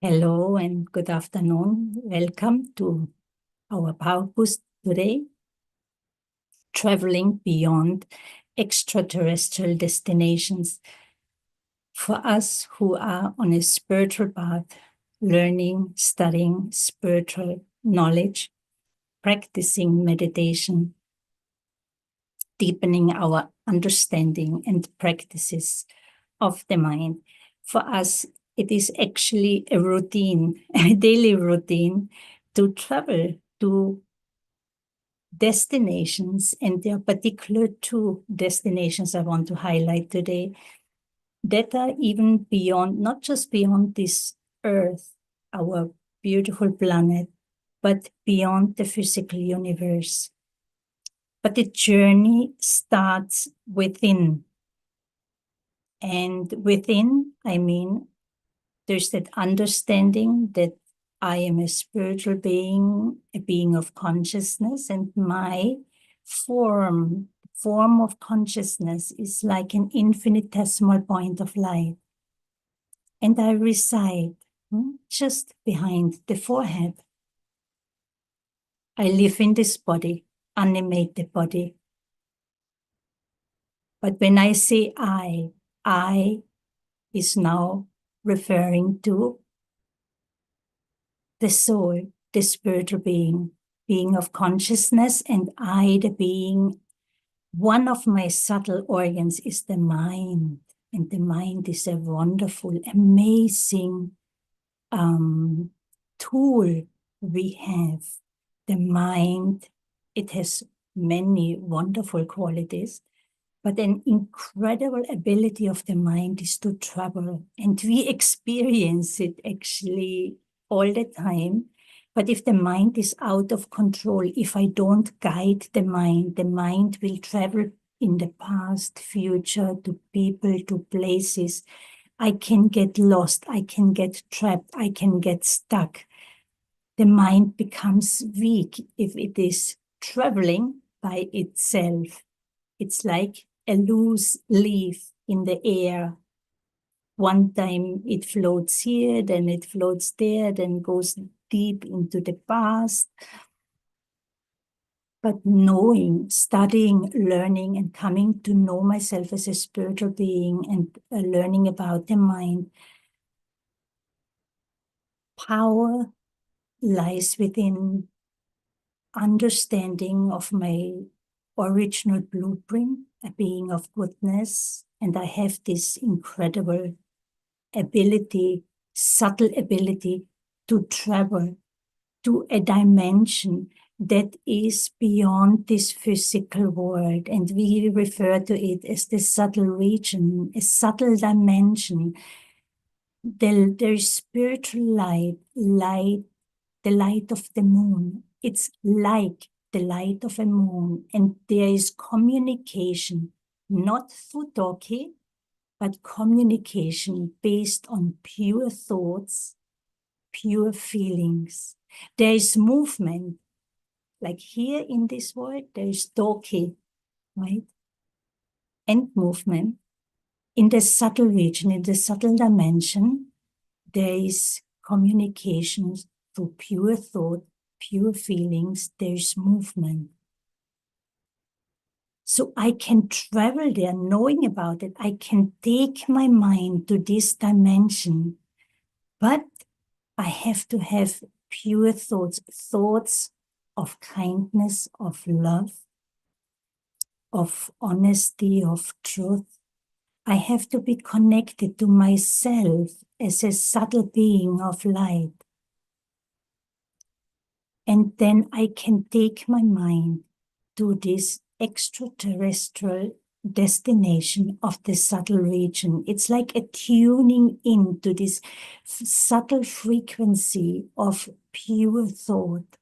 Hello and good afternoon. Welcome to our Powerboost today, traveling beyond extraterrestrial destinations. For us who are on a spiritual path, learning, studying spiritual knowledge, practicing meditation, deepening our understanding and practices of the mind. For us, it is actually a routine, a daily routine to travel to destinations. And there are particular two destinations I want to highlight today that are even beyond, not just beyond this earth, our beautiful planet, but beyond the physical universe. But the journey starts within. And within, I mean, there's that understanding that I am a spiritual being, a being of consciousness, and my form of consciousness is like an infinitesimal point of light. And I reside just behind the forehead. I live in this body, animated body. But when I say I is now referring to the soul, the spiritual being of consciousness, and I, the being. One of my subtle organs is the mind, and the mind is a wonderful, amazing tool we have. The mind, it has many wonderful qualities, but an incredible ability of the mind is to travel, and we experience it actually all the time. But if the mind is out of control, if I don't guide the mind will travel in the past, future, to people, to places. I can get lost, I can get trapped, I can get stuck. The mind becomes weak if it is traveling by itself. It's like a loose leaf in the air. One time it floats here, then it floats there, then goes deep into the past. But knowing, studying, learning, and coming to know myself as a spiritual being and learning about the mind, power lies within understanding of my original blueprint, a being of goodness, and I have this incredible ability, subtle ability to travel to a dimension that is beyond this physical world. And we refer to it as the subtle region, a subtle dimension. There is spiritual light, the light of the moon. It's like the light of a moon. And there is communication, not through talking, but communication based on pure thoughts, pure feelings. There is movement, like here in this world, there is talking, right? And movement. In the subtle region, in the subtle dimension, there is communication through pure thought, pure feelings, there is movement. So I can travel there knowing about it. I can take my mind to this dimension, but I have to have pure thoughts, thoughts of kindness, of love, of honesty, of truth. I have to be connected to myself as a subtle being of light. And then I can take my mind to this extraterrestrial destination of the subtle region. It's like a tuning into this subtle frequency of pure thought,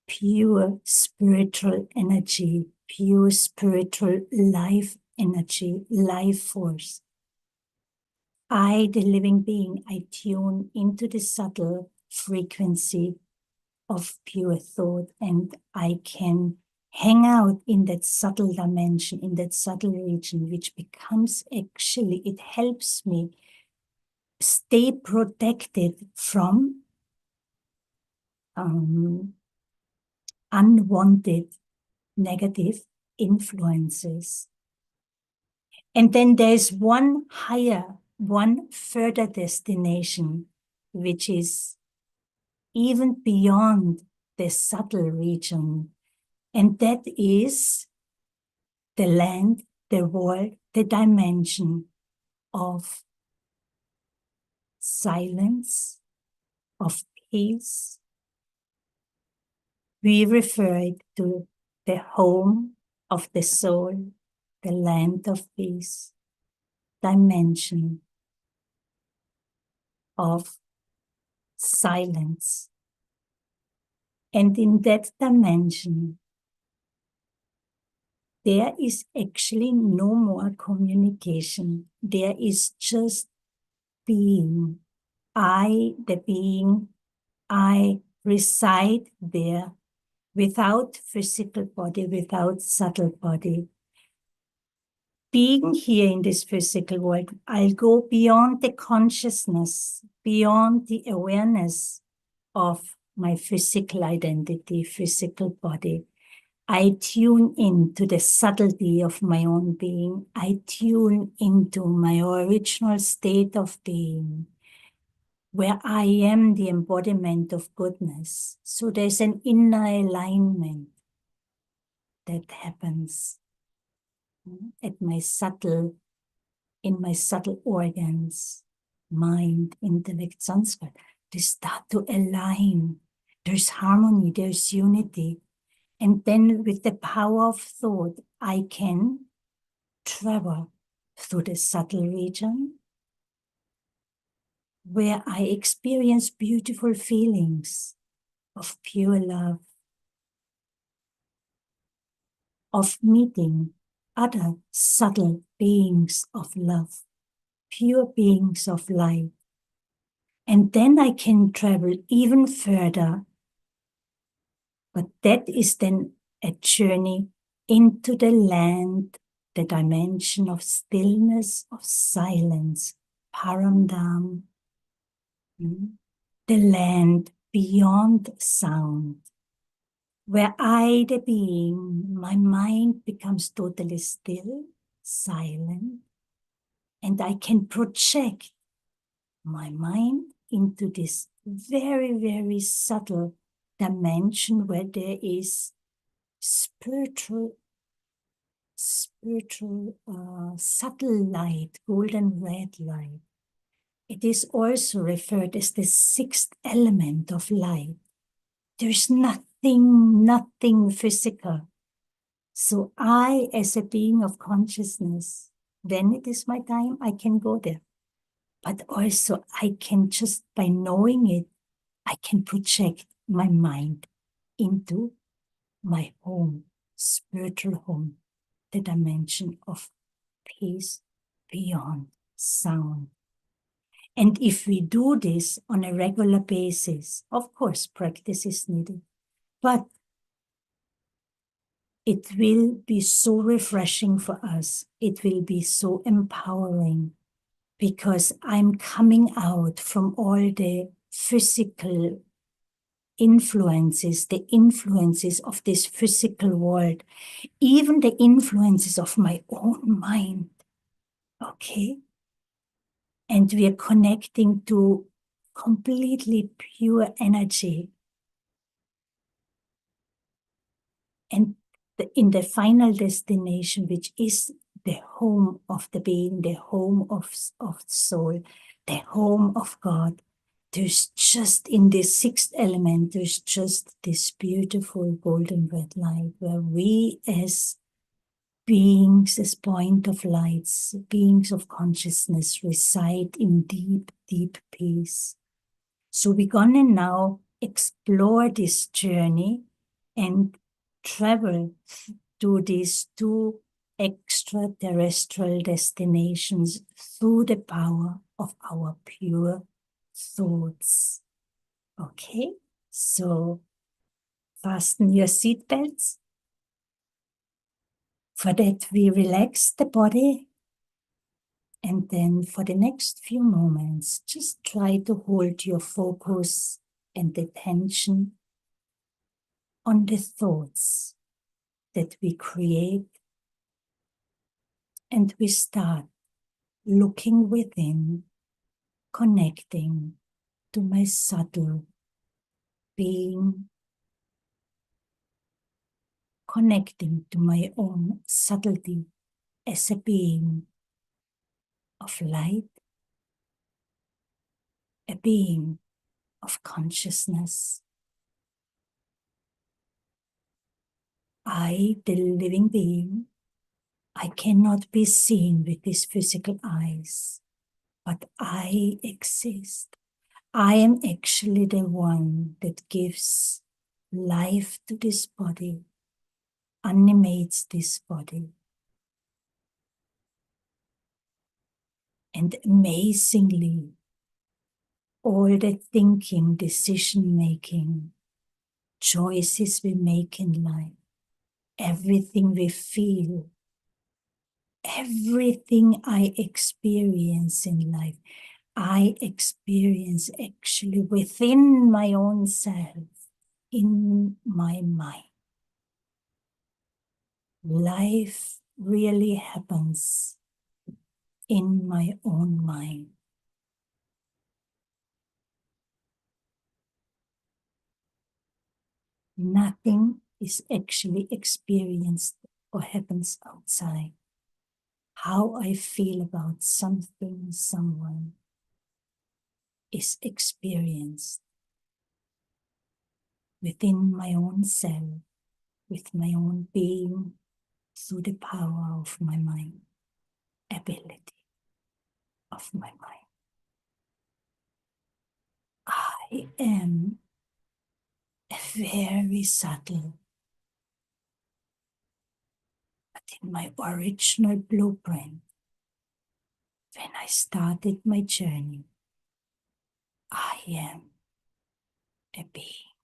pure spiritual energy, pure spiritual life energy, life force. I, the living being, I tune into the subtle frequency of pure thought, and I can hang out in that subtle dimension, in that subtle region, which becomes actually, it helps me stay protected from unwanted negative influences. And then there's one higher, one further destination, which is even beyond the subtle region. And that is the land, the world, the dimension of silence, of peace. We refer it to the home of the soul, the land of peace, dimension of silence. And in that dimension, there is actually no more communication. There is just being. I, the being, I reside there without physical body, without subtle body. Being here in this physical world, I'll go beyond the consciousness, beyond the awareness of my physical identity, physical body. I tune into the subtlety of my own being. I tune into my original state of being, where I am the embodiment of goodness. So there's an inner alignment that happens at my subtle, in my subtle organs, mind, intellect, sanskar. They start to align. There's harmony, there's unity. And then with the power of thought, I can travel through the subtle region where I experience beautiful feelings of pure love, of meeting other subtle beings of love, pure beings of light. And then I can travel even further. But that is then a journey into the land, the dimension of stillness, of silence, Paramdam, the land beyond sound, where I, the being, my mind becomes totally still, silent, and I can project my mind into this very, very subtle dimension where there is spiritual, subtle light, golden red light. It is also referred as the sixth element of light. There's nothing physical. So I, as a being of consciousness, when it is my time, I can go there. But also I can just, by knowing it, I can project my mind into my home, spiritual home, the dimension of peace beyond sound. And if we do this on a regular basis, of course, practice is needed, but it will be so refreshing for us. It will be so empowering because I'm coming out from all the physical influences, the influences of this physical world, even the influences of my own mind. Okay? And we are connecting to completely pure energy. And in the final destination, which is the home of the being, the home of soul, the home of God, there's just in this sixth element, there's just this beautiful golden red light where we as beings, as point of lights, beings of consciousness reside in deep, deep peace. So we're gonna now explore this journey and travel to these two extraterrestrial destinations through the power of our pure thoughts. Okay, so fasten your seatbelts. For that, we relax the body And then for the next few moments, just try to hold your focus and attention on the thoughts that we create, and we start looking within, connecting to my subtle being, connecting to my own subtlety as a being of light, a being of consciousness. I, the living being, I cannot be seen with these physical eyes, but I exist. I am actually the one that gives life to this body, animates this body. And amazingly, all the thinking, decision-making, choices we make in life, everything we feel, everything I experience in life, I experience actually within my own self, in my mind. Life really happens in my own mind. Nothing is actually experienced or happens outside. How I feel about something, someone is experienced within my own self, with my own being, through the power of my mind, ability of my mind. I am a very subtle, but in my original blueprint, when I started my journey, I am a being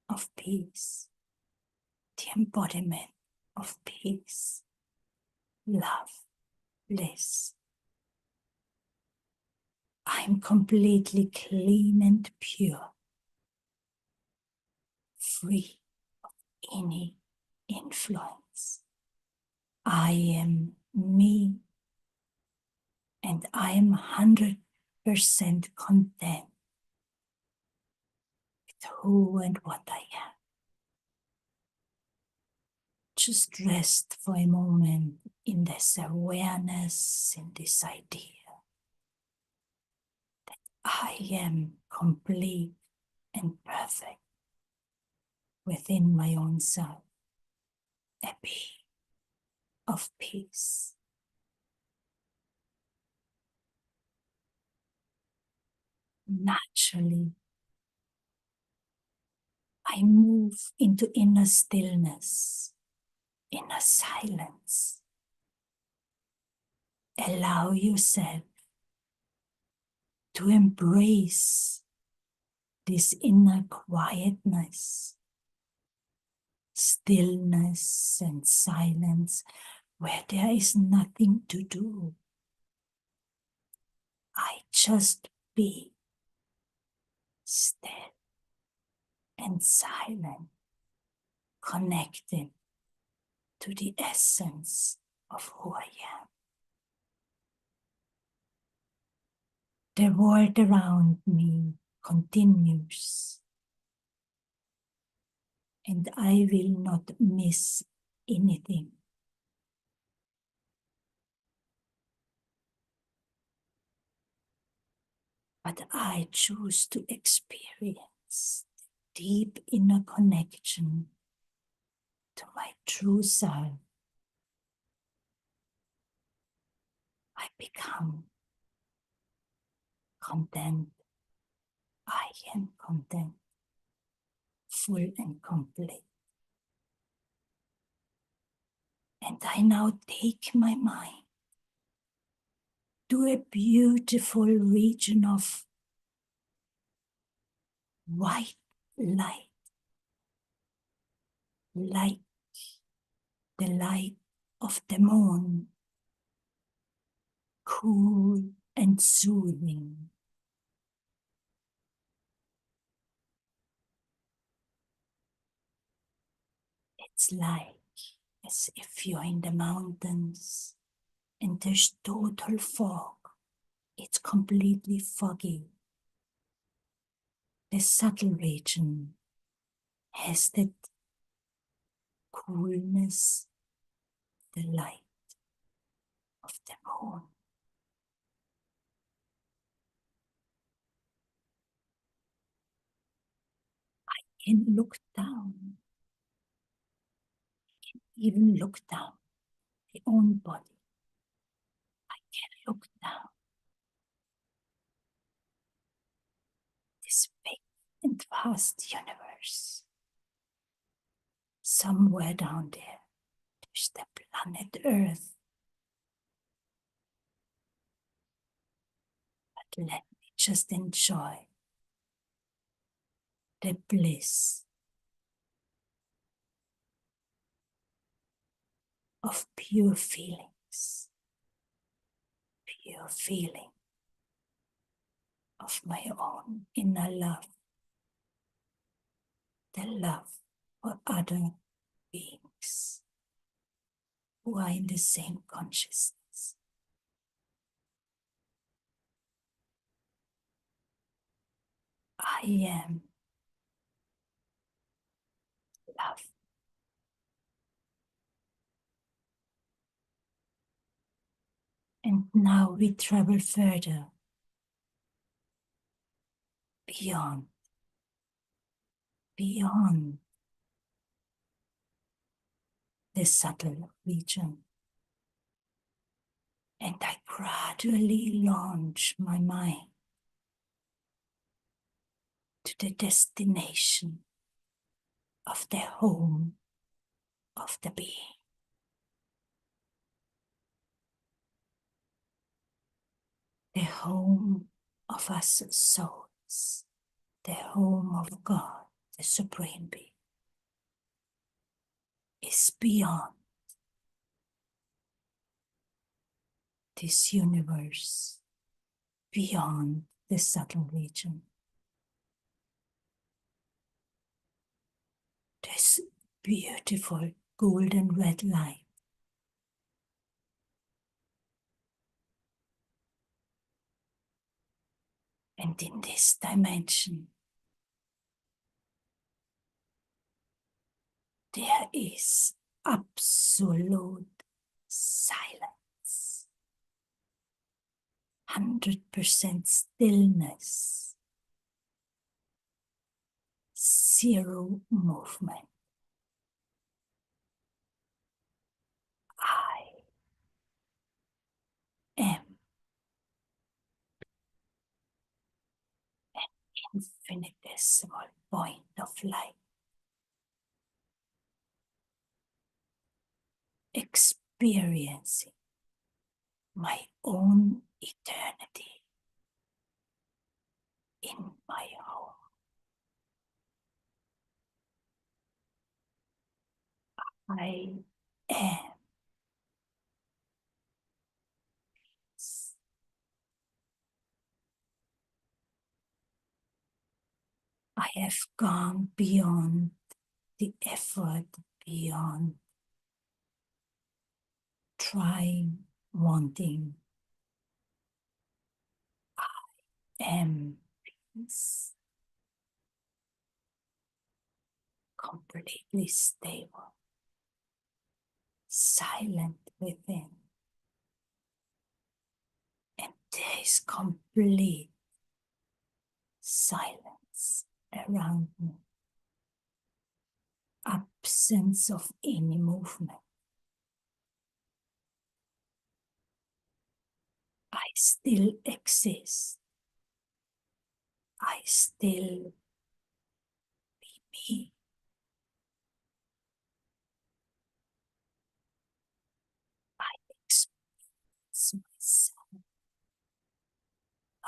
of peace, the embodiment of peace, love, bliss. I'm completely clean and pure, free of any influence. I am me, and I am 100% content with who and what I am. Just rest for a moment in this awareness, in this idea that I am complete and perfect within my own self, a being of peace. Naturally, I move into inner stillness, inner silence. Allow yourself to embrace this inner quietness, stillness and silence, where there is nothing to do. I just be still and silent, connected to the essence of who I am. The world around me continues, and I will not miss anything. But I choose to experience deep inner connection to my true self. I become content. I am content, full and complete. And I now take my mind to a beautiful region of white light, like the light of the moon, cool and soothing. It's like as if you're in the mountains and there's total fog. It's completely foggy. The subtle region has that coolness, the light of the moon. Can look down, even look down the own body. I can look down this big and vast universe. Somewhere down there, there's the planet Earth. But let me just enjoy the bliss of pure feelings, pure feeling of my own inner love, the love for other beings who are in the same consciousness. I am love. And now we travel further, beyond the subtle region. And I gradually launch my mind to the destination of the home of the being. The home of us souls, the home of God, the Supreme Being, is beyond this universe, beyond the subtle region. This beautiful golden red light and in this dimension there is absolute silence, 100% stillness, zero movement. I am an infinitesimal point of light, experiencing my own eternity in my home. I am. I have gone beyond the effort, beyond trying, wanting. I am peace, completely stable, silent within, and there is complete silence around me, absence of any movement. I still exist. I still be me. I experience myself,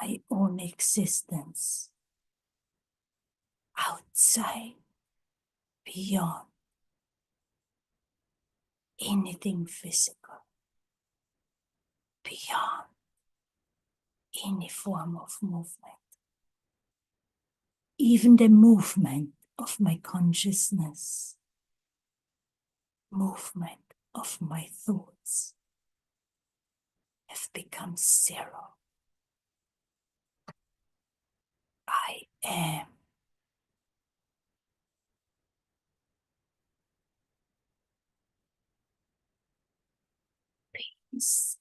my own existence, outside, beyond anything physical, beyond any form of movement, even the movement of my consciousness, movement of my thoughts have become zero. I am peace.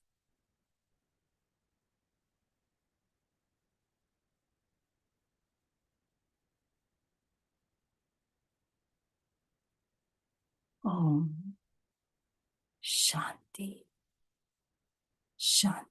Om Shanti, Shanti.